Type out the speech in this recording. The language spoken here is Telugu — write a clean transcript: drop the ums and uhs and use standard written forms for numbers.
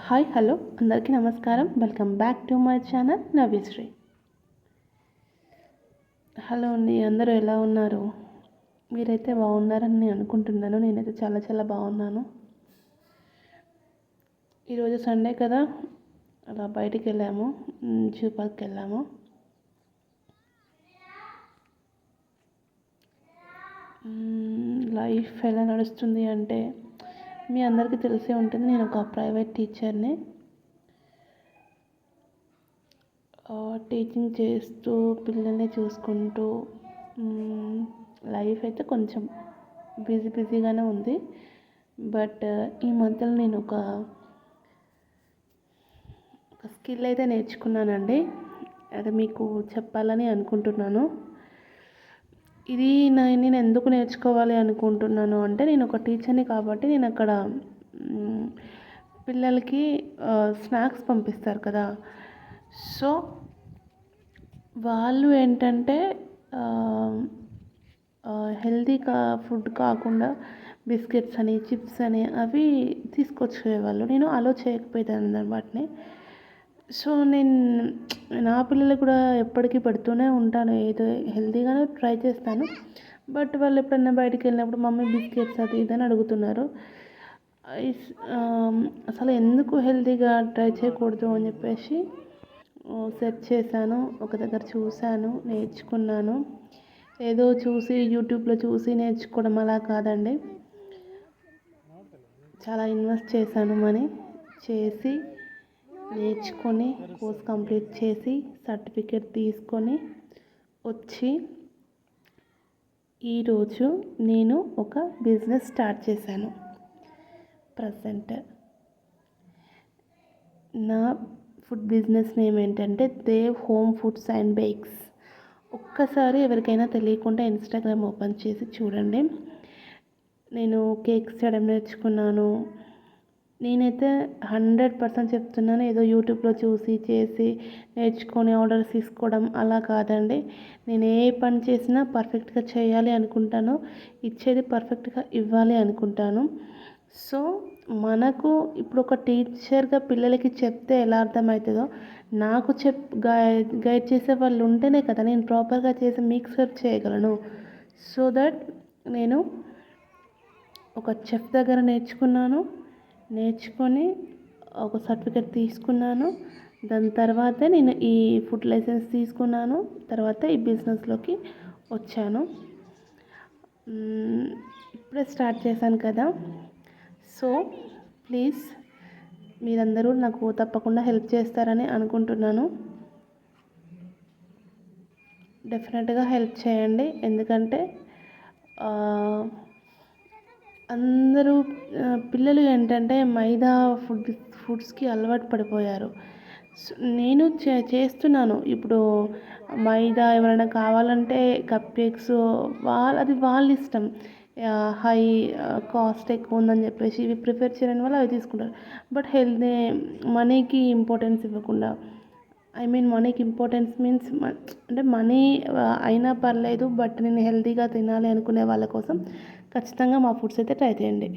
హాయ్ హలో అందరికీ నమస్కారం. Welcome back to my channel Navyasri. Hello అండి, అందరూ ఎలా ఉన్నారు? మీరైతే బాగున్నారని నేను అనుకుంటున్నాను. నేనైతే చాలా చాలా బాగున్నాను. ఈరోజు సండే కదా, అలా బయటికి వెళ్ళాము, జూ పార్క్కి వెళ్ళాము. లైఫ్ ఎలా నడుస్తుంది అంటే మీ అందరికీ తెలిసే ఉంటుంది. నేను ఒక ప్రైవేట్ టీచర్ని. టీచింగ్ చేస్తూ పిల్లల్ని చూసుకుంటూ లైఫ్ అయితే కొంచెం బిజీగానే ఉంది. బట్ ఈ మధ్యలో నేను ఒక స్కిల్ అయితే నేర్చుకున్నానండి. అది మీకు చెప్పాలని అనుకుంటున్నాను. ఇది నేను ఎందుకు నేర్చుకోవాలి అనుకుంటున్నాను అంటే, నేను ఒక టీచర్ని కాబట్టి నేను అక్కడ పిల్లలకి స్నాక్స్ పంపిస్తారు కదా. సో వాళ్ళు ఏంటంటే హెల్తీ ఫుడ్ కాకుండా బిస్కెట్స్ అని చిప్స్ అని అవి తీసుకొచ్చేవాళ్ళు. నేను అలో చేయకపోయేదాన్ని వాటిని. సో నేను నా పిల్లలకు కూడా ఎప్పటికీ పెడుతూనే ఉంటాను. ఏదో హెల్తీగానే ట్రై చేస్తాను. బట్ వాళ్ళు ఎప్పుడన్నా బయటికి వెళ్ళినప్పుడు మమ్మీ బిస్కెట్స్ అది ఇది అని అడుగుతున్నారు. అసలు ఎందుకు హెల్తీగా ట్రై చేయకూడదు అని చెప్పేసి సెర్చ్ చేశాను. ఒక దగ్గర చూశాను, నేర్చుకున్నాను. ఏదో చూసి యూట్యూబ్లో చూసి నేర్చుకోవడం అలా కాదండి. చాలా ఇన్వెస్ట్ చేశాను, మనీ చేసి నేర్చుకొని కోర్స్ కంప్లీట్ చేసి సర్టిఫికేట్ తీసుకొని వచ్చి ఈరోజు నేను ఒక బిజినెస్ స్టార్ట్ చేశాను. ప్రజెంట్ నా ఫుడ్ బిజినెస్ నేమ్ ఏంటంటే Dev Home Foods and Bakes. ఒక్కసారి ఎవరికైనా తెలియకుండా ఇన్స్టాగ్రామ్ ఓపెన్ చేసి చూడండి. నేను కేక్స్ చేయడం నేర్చుకున్నాను. నేనైతే 100% చెప్తున్నాను. ఏదో యూట్యూబ్లో చూసి చేసి నేర్చుకొని ఆర్డర్స్ తీసుకోవడం అలా కాదండి. నేను ఏ పని చేసినా పర్ఫెక్ట్గా చేయాలి అనుకుంటాను, ఇచ్చేది పర్ఫెక్ట్గా ఇవ్వాలి అనుకుంటాను. సో మనకు ఇప్పుడు ఒక టీచర్గా పిల్లలకి చెప్తే ఎలా అర్థమవుతుందో, నాకు గైడ్ చేసే వాళ్ళు ఉంటేనే కదా నేను ప్రాపర్గా చేసి మీకు సర్వ్ చేయగలను. సో దట్ నేను ఒక చెఫ్ దగ్గర నేర్చుకొని ఒక సర్టిఫికేట్ తీసుకున్నాను. దాని తర్వాత నేను ఈ ఫుడ్ లైసెన్స్ తీసుకున్నాను. తర్వాత ఈ బిజినెస్లోకి వచ్చాను. ఇప్పుడే స్టార్ట్ చేశాను కదా. సో ప్లీజ్ మీరందరూ నాకు తప్పకుండా హెల్ప్ చేస్తారని అనుకుంటున్నాను. డెఫినెట్గా హెల్ప్ చేయండి. ఎందుకంటే అందరూ పిల్లలు ఏంటంటే మైదా ఫుడ్స్కి అలవాటు పడిపోయారు. నేను చేస్తున్నాను. ఇప్పుడు మైదా ఎవరైనా కావాలంటే కప్ కేక్స్ అది వాళ్ళ ఇష్టం. హై కాస్ట్ ఎక్కువ ఉందని చెప్పేసి ఇవి ప్రిఫర్ చేయడం వల్ల అవి తీసుకుంటారు. బట్ హెల్తీ మనీకి ఇంపార్టెన్స్ ఇవ్వకుండా, మనీకి ఇంపార్టెన్స్ మీన్స్ అంటే మనీ అయినా పర్లేదు, బట్ నేను హెల్తీగా తినాలి అనుకునే వాళ్ళ కోసం ఖచ్చితంగా మా ఫుడ్స్ అయితే ట్రై చేయండి.